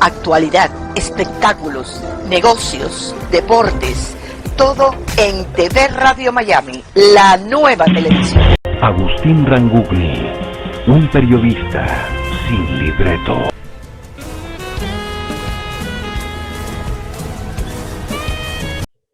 Actualidad, espectáculos, negocios, deportes, todo en TV Radio Miami, la nueva televisión. Agustín Rangugli, un periodista sin libreto.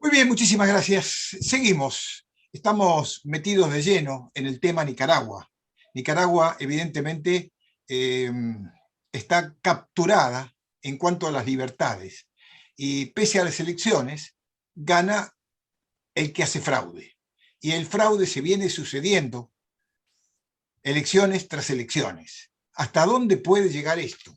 Muy bien, muchísimas gracias. Seguimos. Estamos metidos de lleno en el tema Nicaragua. Nicaragua, evidentemente, está capturada en cuanto a las libertades. Y pese a las elecciones, gana el que hace fraude. Y el fraude se viene sucediendo elecciones tras elecciones. ¿Hasta dónde puede llegar esto?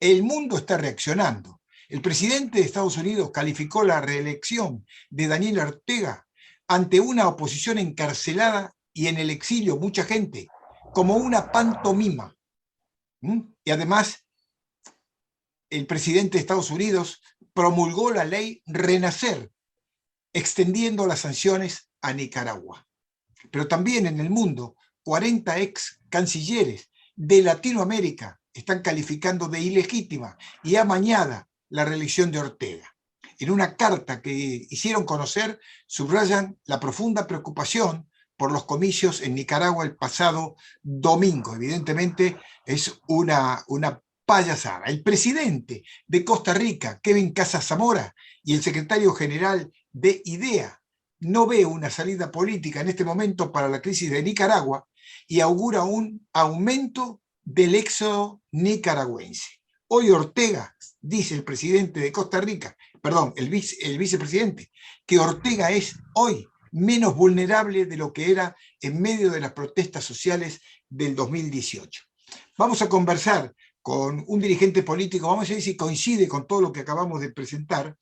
El mundo está reaccionando. El presidente de Estados Unidos calificó la reelección de Daniel Ortega ante una oposición encarcelada y en el exilio, mucha gente, como una pantomima. Y además, el presidente de Estados Unidos promulgó la ley Renacer, extendiendo las sanciones a Nicaragua. Pero también en el mundo, 40 ex cancilleres de Latinoamérica están calificando de ilegítima y amañada la reelección de Ortega. En una carta que hicieron conocer, subrayan la profunda preocupación por los comicios en Nicaragua el pasado domingo. Evidentemente es una payasada. El presidente de Costa Rica, Kevin Casas Zamora, y el secretario general de IDEA no ve una salida política en este momento para la crisis de Nicaragua y augura un aumento del éxodo nicaragüense. Hoy Ortega, dice el presidente de Costa Rica, perdón, el vicepresidente, que Ortega es hoy menos vulnerable de lo que era en medio de las protestas sociales del 2018. Vamos a conversar con un dirigente político, vamos a ver si coincide con todo lo que acabamos de presentar.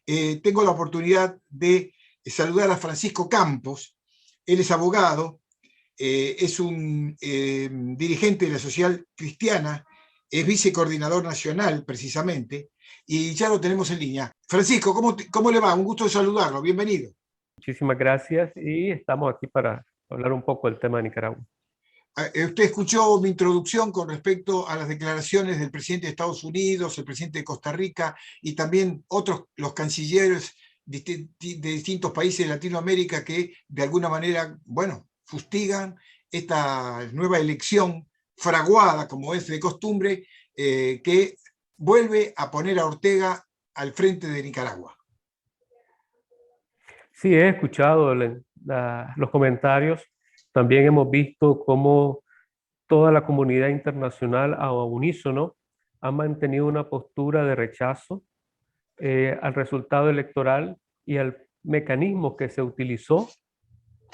Tengo la oportunidad de saludar a Francisco Campos. Él es abogado, es un dirigente de la Social Cristiana, es vicecoordinador nacional precisamente, y ya lo tenemos en línea. Francisco, ¿cómo le va? Un gusto de saludarlo, bienvenido. Muchísimas gracias y estamos aquí para hablar un poco del tema de Nicaragua. Usted escuchó mi introducción con respecto a las declaraciones del presidente de Estados Unidos, el presidente de Costa Rica y también los cancilleres de distintos países de Latinoamérica que de alguna manera, bueno, fustigan esta nueva elección fraguada, como es de costumbre, que vuelve a poner a Ortega al frente de Nicaragua. Sí, he escuchado los comentarios. También hemos visto cómo toda la comunidad internacional a unísono ha mantenido una postura de rechazo al resultado electoral y al mecanismo que se utilizó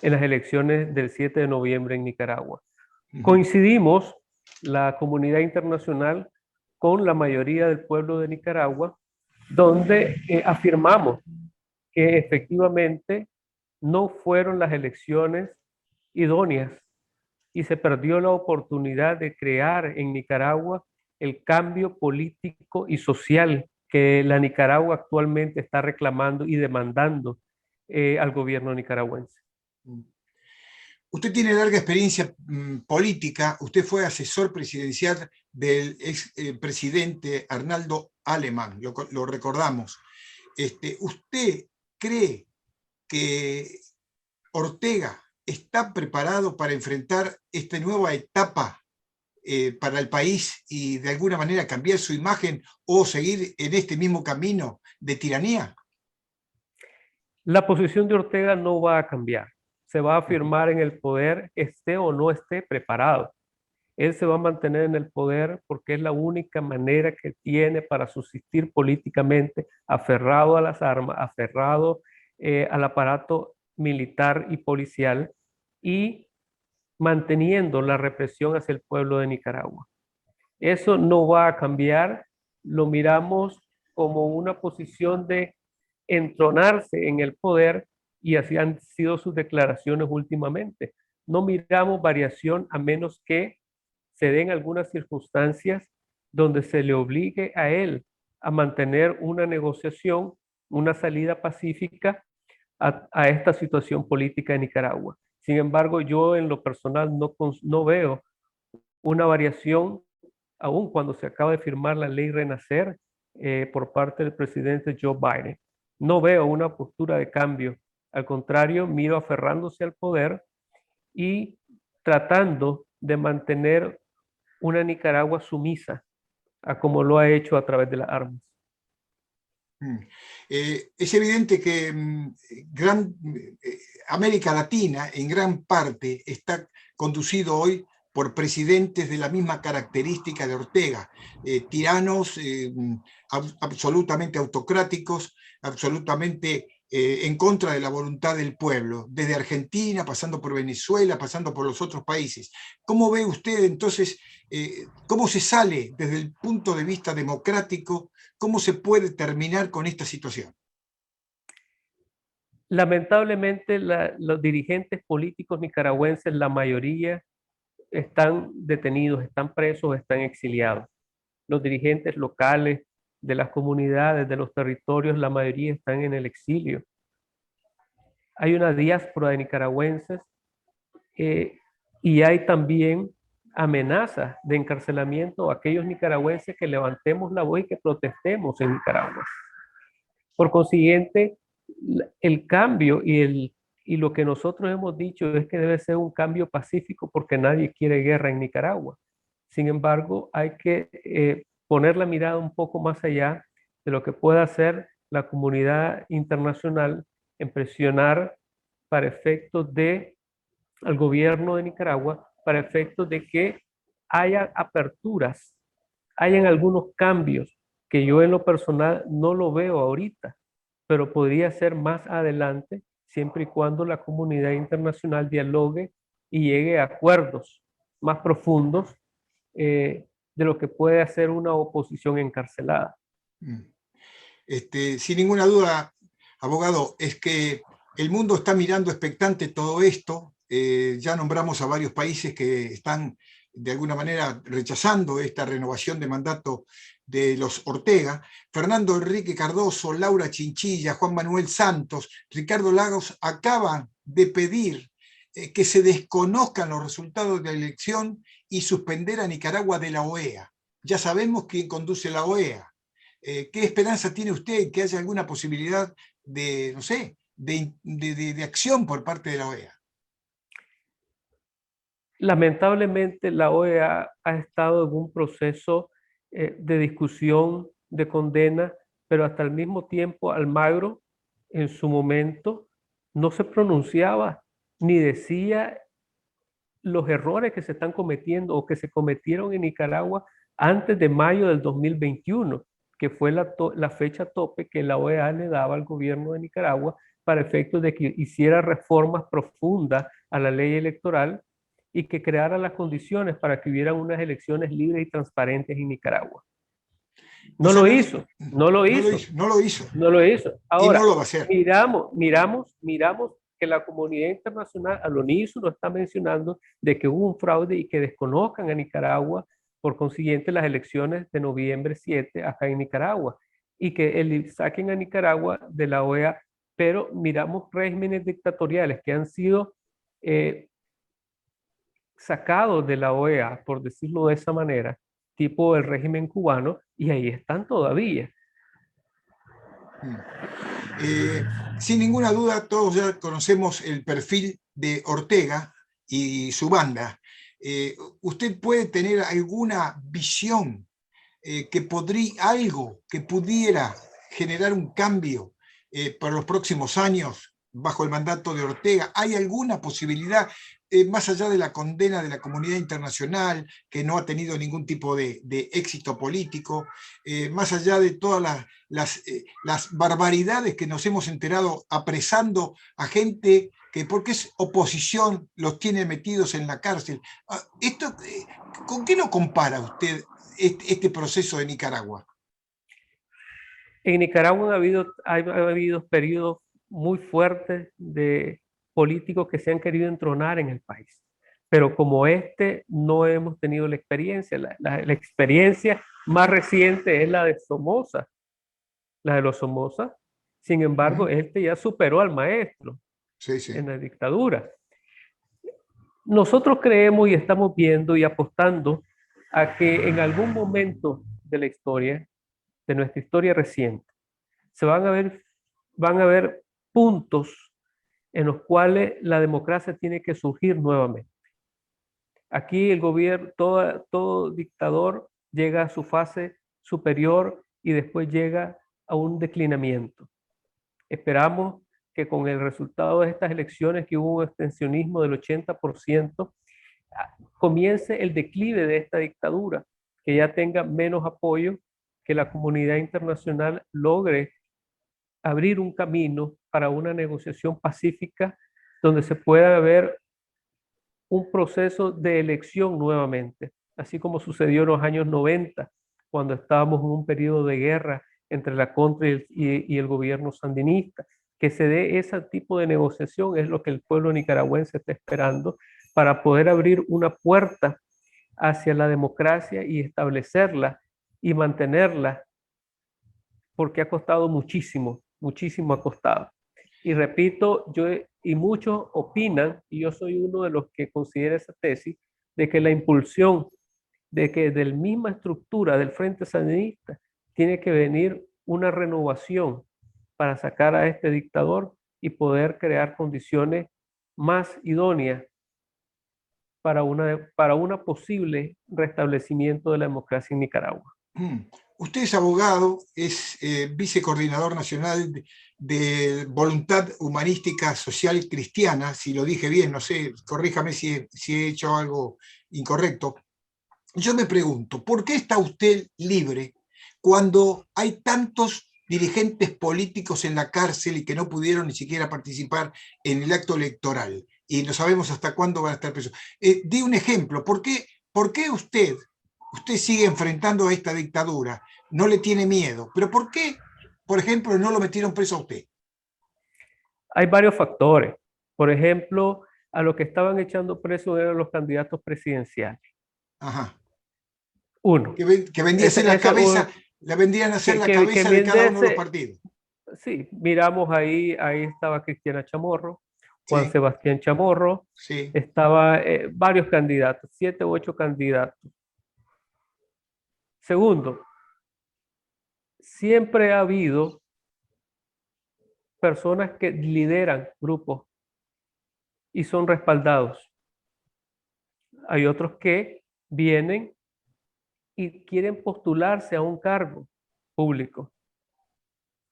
en las elecciones del 7 de noviembre en Nicaragua. Coincidimos, la comunidad internacional, con la mayoría del pueblo de Nicaragua, donde afirmamos que efectivamente no fueron las elecciones idóneas y se perdió la oportunidad de crear en Nicaragua el cambio político y social que la Nicaragua actualmente está reclamando y demandando al gobierno nicaragüense. Usted tiene larga experiencia política, usted fue asesor presidencial del ex presidente Arnaldo Alemán, lo recordamos. ¿Usted cree que Ortega está preparado para enfrentar esta nueva etapa para el país y de alguna manera cambiar su imagen o seguir en este mismo camino de tiranía? La posición de Ortega no va a cambiar. Se va a afirmar en el poder, esté o no esté preparado. Él se va a mantener en el poder porque es la única manera que tiene para subsistir políticamente, aferrado a las armas, aferrado al aparato militar y policial y manteniendo la represión hacia el pueblo de Nicaragua. Eso no va a cambiar, lo miramos como una posición de entronarse en el poder y así han sido sus declaraciones últimamente. No miramos variación a menos que se den algunas circunstancias donde se le obligue a él a mantener una negociación, una salida pacífica a esta situación política de Nicaragua. Sin embargo, yo en lo personal no veo una variación, aun cuando se acaba de firmar la ley Renacer, por parte del presidente Joe Biden. No veo una postura de cambio. Al contrario, miro aferrándose al poder y tratando de mantener una Nicaragua sumisa a como lo ha hecho a través de las armas. Es evidente que América Latina en gran parte está conducido hoy por presidentes de la misma característica de Ortega, tiranos absolutamente autocráticos, absolutamente en contra de la voluntad del pueblo, desde Argentina, pasando por Venezuela, pasando por los otros países. ¿Cómo ve usted entonces, cómo se sale desde el punto de vista democrático, cómo se puede terminar con esta situación? Lamentablemente, los dirigentes políticos nicaragüenses, la mayoría, están detenidos, están presos, están exiliados. Los dirigentes locales de las comunidades, de los territorios, la mayoría están en el exilio. Hay una diáspora de nicaragüenses y hay también amenazas de encarcelamiento a aquellos nicaragüenses que levantemos la voz y que protestemos en Nicaragua. Por consiguiente, el cambio y lo que nosotros hemos dicho es que debe ser un cambio pacífico porque nadie quiere guerra en Nicaragua. Sin embargo, hay que poner la mirada un poco más allá de lo que pueda hacer la comunidad internacional en presionar para efectos de al gobierno de Nicaragua, para efectos de que haya aperturas, hayan algunos cambios que yo en lo personal no lo veo ahorita, pero podría ser más adelante, siempre y cuando la comunidad internacional dialogue y llegue a acuerdos más profundos de lo que puede hacer una oposición encarcelada. Sin ninguna duda, abogado, es que el mundo está mirando expectante todo esto. Ya nombramos a varios países que están de alguna manera rechazando esta renovación de mandato de los Ortega. Fernando Enrique Cardoso, Laura Chinchilla, Juan Manuel Santos, Ricardo Lagos acaban de pedir que se desconozcan los resultados de la elección y suspender a Nicaragua de la OEA. Ya sabemos quién conduce la OEA. ¿Qué esperanza tiene usted que haya alguna posibilidad de, no sé, de acción por parte de la OEA? Lamentablemente, la OEA ha estado en un proceso de discusión, de condena, pero hasta el mismo tiempo Almagro, en su momento, no se pronunciaba ni decía los errores que se están cometiendo o que se cometieron en Nicaragua antes de mayo del 2021, que fue la fecha tope que la OEA le daba al gobierno de Nicaragua para efectos de que hiciera reformas profundas a la ley electoral y que creara las condiciones para que hubieran unas elecciones libres y transparentes en Nicaragua. No lo hizo. Ahora, y no lo va a hacer. Miramos que la comunidad internacional al unísono está mencionando de que hubo un fraude y que desconozcan a Nicaragua, por consiguiente, las elecciones de noviembre 7 acá en Nicaragua y que saquen a Nicaragua de la OEA, pero miramos regímenes dictatoriales que han sido sacados de la OEA, por decirlo de esa manera, tipo el régimen cubano, y ahí están todavía. Sin ninguna duda, todos ya conocemos el perfil de Ortega y su banda. ¿Usted puede tener alguna visión algo que pudiera generar un cambio para los próximos años bajo el mandato de Ortega? ¿Hay alguna posibilidad, más allá de la condena de la comunidad internacional, que no ha tenido ningún tipo de éxito político, más allá de todas las barbaridades que nos hemos enterado apresando a gente que porque es oposición los tiene metidos en la cárcel? ¿Con qué lo compara usted este proceso de Nicaragua? En Nicaragua ha habido periodos muy fuertes de políticos que se han querido entronar en el país. Pero como no hemos tenido la experiencia. La experiencia más reciente es la de Somoza, la de los Somoza. Sin embargo, ya superó al maestro en la dictadura. Nosotros creemos y estamos viendo y apostando a que en algún momento de la historia de nuestra historia reciente, van a ver puntos en los cuales la democracia tiene que surgir nuevamente. Aquí el gobierno, todo dictador llega a su fase superior y después llega a un declinamiento. Esperamos que con el resultado de estas elecciones, que hubo un extensionismo del 80%, comience el declive de esta dictadura, que ya tenga menos apoyo, que la comunidad internacional logre abrir un camino para una negociación pacífica donde se pueda ver un proceso de elección nuevamente, así como sucedió en los años 90, cuando estábamos en un periodo de guerra entre la contra y el gobierno sandinista. Que se dé ese tipo de negociación es lo que el pueblo nicaragüense está esperando para poder abrir una puerta hacia la democracia y establecerla y mantenerla, porque ha costado muchísimo, muchísimo ha costado. Y repito, y muchos opinan, y yo soy uno de los que considera esa tesis, de que la impulsión de que de la misma estructura del Frente Sandinista tiene que venir una renovación para sacar a este dictador y poder crear condiciones más idóneas para una posible restablecimiento de la democracia en Nicaragua. Usted es abogado, es vicecoordinador nacional de Voluntad Humanística Social Cristiana, si lo dije bien, no sé, corríjame si he hecho algo incorrecto. Yo me pregunto, ¿por qué está usted libre cuando hay tantos dirigentes políticos en la cárcel y que no pudieron ni siquiera participar en el acto electoral? Y no sabemos hasta cuándo van a estar presos. Di un ejemplo, ¿por qué usted sigue enfrentando a esta dictadura? No le tiene miedo, pero ¿por qué, por ejemplo, no lo metieron preso a usted? Hay varios factores. Por ejemplo, a los que estaban echando presos eran los candidatos presidenciales. Ajá. Uno. Que vendía a ser la cabeza, le vendían a ser la cabeza de cada uno de los partidos. Sí, miramos ahí estaba Cristiana Chamorro, Juan Sí. Sebastián Chamorro, Sí. estaba varios candidatos, 7 u 8 candidatos. Segundo, siempre ha habido personas que lideran grupos y son respaldados. Hay otros que vienen y quieren postularse a un cargo público.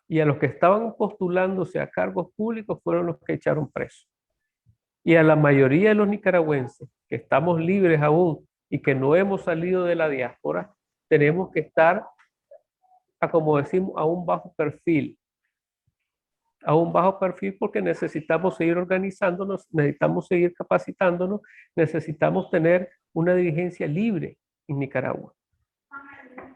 Y a los que estaban postulándose a cargos públicos fueron los que echaron presos. Y a la mayoría de los nicaragüenses que estamos libres aún y que no hemos salido de la diáspora, tenemos que estar, como decimos, a un bajo perfil. A un bajo perfil porque necesitamos seguir organizándonos, necesitamos seguir capacitándonos, necesitamos tener una dirigencia libre en Nicaragua.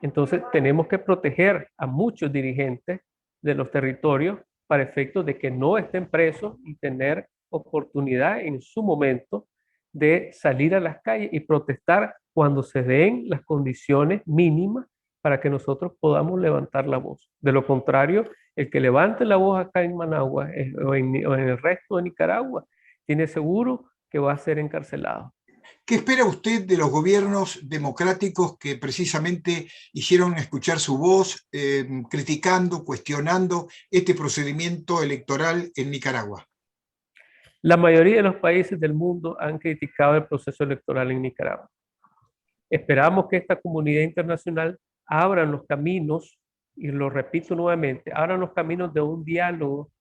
Entonces tenemos que proteger a muchos dirigentes de los territorios para efectos de que no estén presos y tener oportunidad en su momento de salir a las calles y protestar cuando se den las condiciones mínimas para que nosotros podamos levantar la voz. De lo contrario, el que levante la voz acá en Managua o en el resto de Nicaragua tiene seguro que va a ser encarcelado. ¿Qué espera usted de los gobiernos democráticos que precisamente hicieron escuchar su voz, criticando, cuestionando este procedimiento electoral en Nicaragua? La mayoría de los países del mundo han criticado el proceso electoral en Nicaragua. Esperamos que esta comunidad internacional abra los caminos, y lo repito nuevamente, abran los caminos de un diálogo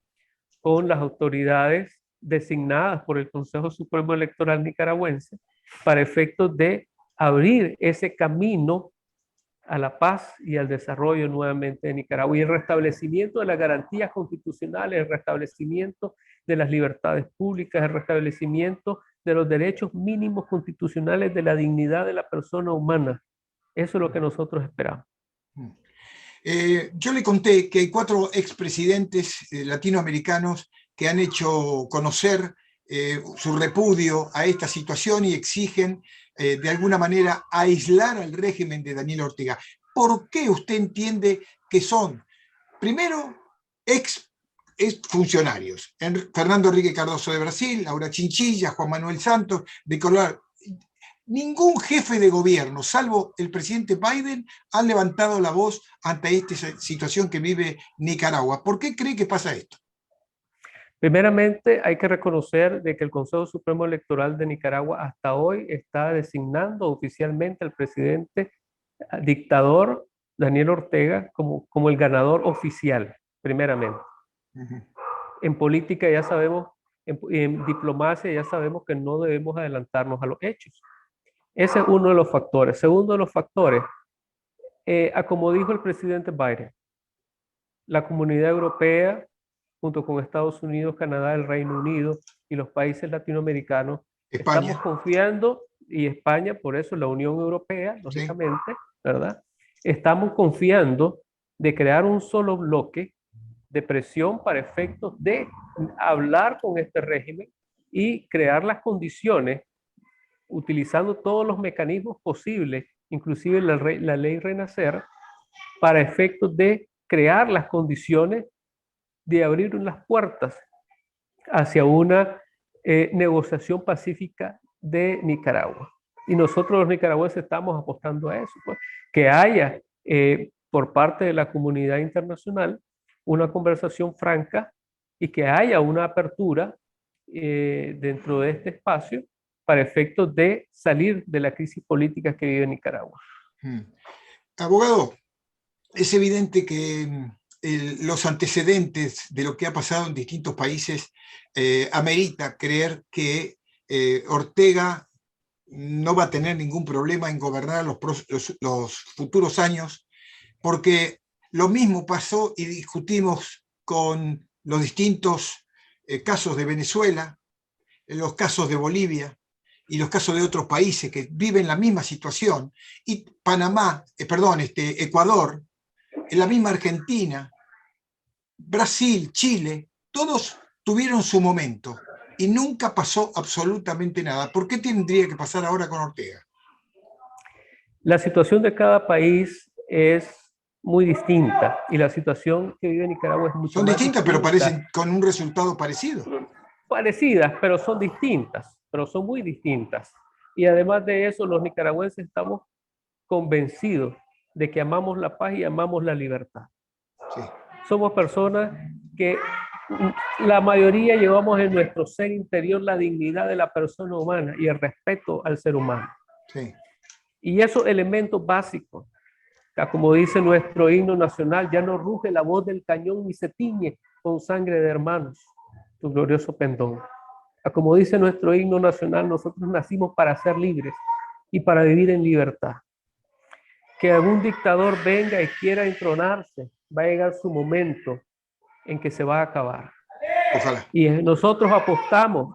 con las autoridades designadas por el Consejo Supremo Electoral nicaragüense para efectos de abrir ese camino a la paz y al desarrollo nuevamente de Nicaragua y el restablecimiento de las garantías constitucionales, el restablecimiento de las libertades públicas, el restablecimiento de los derechos mínimos constitucionales de la dignidad de la persona humana. Eso es lo que nosotros esperamos. Yo le conté que hay 4 expresidentes latinoamericanos que han hecho conocer su repudio a esta situación y exigen de alguna manera aislar al régimen de Daniel Ortega. ¿Por qué usted entiende que son, primero, ex funcionarios? Fernando Henrique Cardoso de Brasil, Laura Chinchilla, Juan Manuel Santos de Colorado. Ningún jefe de gobierno, salvo el presidente Biden, ha levantado la voz ante esta situación que vive Nicaragua. ¿Por qué cree que pasa esto? Primeramente, hay que reconocer de que el Consejo Supremo Electoral de Nicaragua hasta hoy está designando oficialmente al presidente dictador Daniel Ortega como el ganador oficial, primeramente. En política ya sabemos, en diplomacia ya sabemos que no debemos adelantarnos a los hechos. Ese es uno de los factores. Segundo de los factores, como dijo el presidente Biden, la comunidad europea, junto con Estados Unidos, Canadá, el Reino Unido y los países latinoamericanos, España. estamos confiando, y España, por eso la Unión Europea, lógicamente, sí, ¿verdad? Estamos confiando de crear un solo bloque de presión para efectos de hablar con este régimen y crear las condiciones utilizando todos los mecanismos posibles, inclusive la ley Renacer, para efectos de crear las condiciones de abrir las puertas hacia una negociación pacífica de Nicaragua. Y nosotros los nicaragüenses estamos apostando a eso, pues, que haya por parte de la comunidad internacional una conversación franca y que haya una apertura dentro de este espacio para efectos de salir de la crisis política que vive Nicaragua. Abogado, es evidente que los antecedentes de lo que ha pasado en distintos países amerita creer que Ortega no va a tener ningún problema en gobernar los futuros años, porque lo mismo pasó y discutimos con los distintos casos de Venezuela, los casos de Bolivia y los casos de otros países que viven la misma situación, y Ecuador, la misma Argentina, Brasil, Chile, todos tuvieron su momento y nunca pasó absolutamente nada. ¿Por qué tendría que pasar ahora con Ortega? La situación de cada país es muy distinta y la situación que vive Nicaragua es mucho más distinta. Pero parecen con un resultado parecido. Parecidas, pero son distintas, pero son muy distintas. Y además de eso, los nicaragüenses estamos convencidos de que amamos la paz y amamos la libertad. Sí. Somos personas que la mayoría llevamos en nuestro ser interior la dignidad de la persona humana y el respeto al ser humano. Sí. Y esos elementos básicos, como dice nuestro himno nacional, ya no ruge la voz del cañón ni se tiñe con sangre de hermanos tu glorioso pendón. Como dice nuestro himno nacional, nosotros nacimos para ser libres y para vivir en libertad. Que algún dictador venga y quiera entronarse, va a llegar su momento en que se va a acabar. Ojalá. Y nosotros apostamos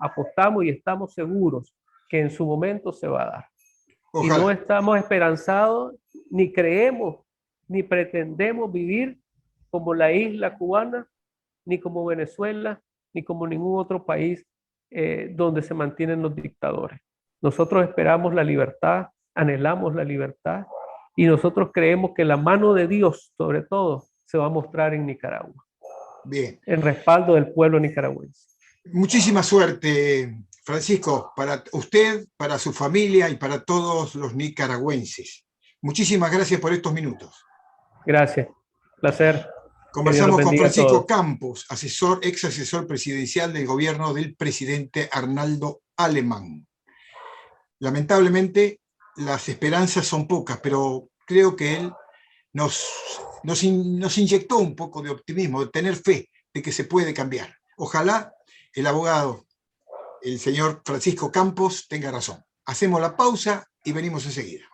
y estamos seguros que en su momento se va a dar. Ojalá. Y no estamos esperanzados, ni creemos, ni pretendemos vivir como la isla cubana, ni como Venezuela, ni como ningún otro país donde se mantienen los dictadores. Nosotros esperamos la libertad, anhelamos la libertad, y nosotros creemos que la mano de Dios, sobre todo, se va a mostrar en Nicaragua. Bien. En respaldo del pueblo nicaragüense. Muchísima suerte, Francisco, para usted, para su familia y para todos los nicaragüenses. Muchísimas gracias por estos minutos. Gracias. Placer. Conversamos con Francisco Campos, ex asesor presidencial del gobierno del presidente Arnaldo Alemán. Lamentablemente, las esperanzas son pocas, pero creo que él nos inyectó un poco de optimismo, de tener fe de que se puede cambiar. Ojalá el abogado, el señor Francisco Campos, tenga razón. Hacemos la pausa y venimos enseguida.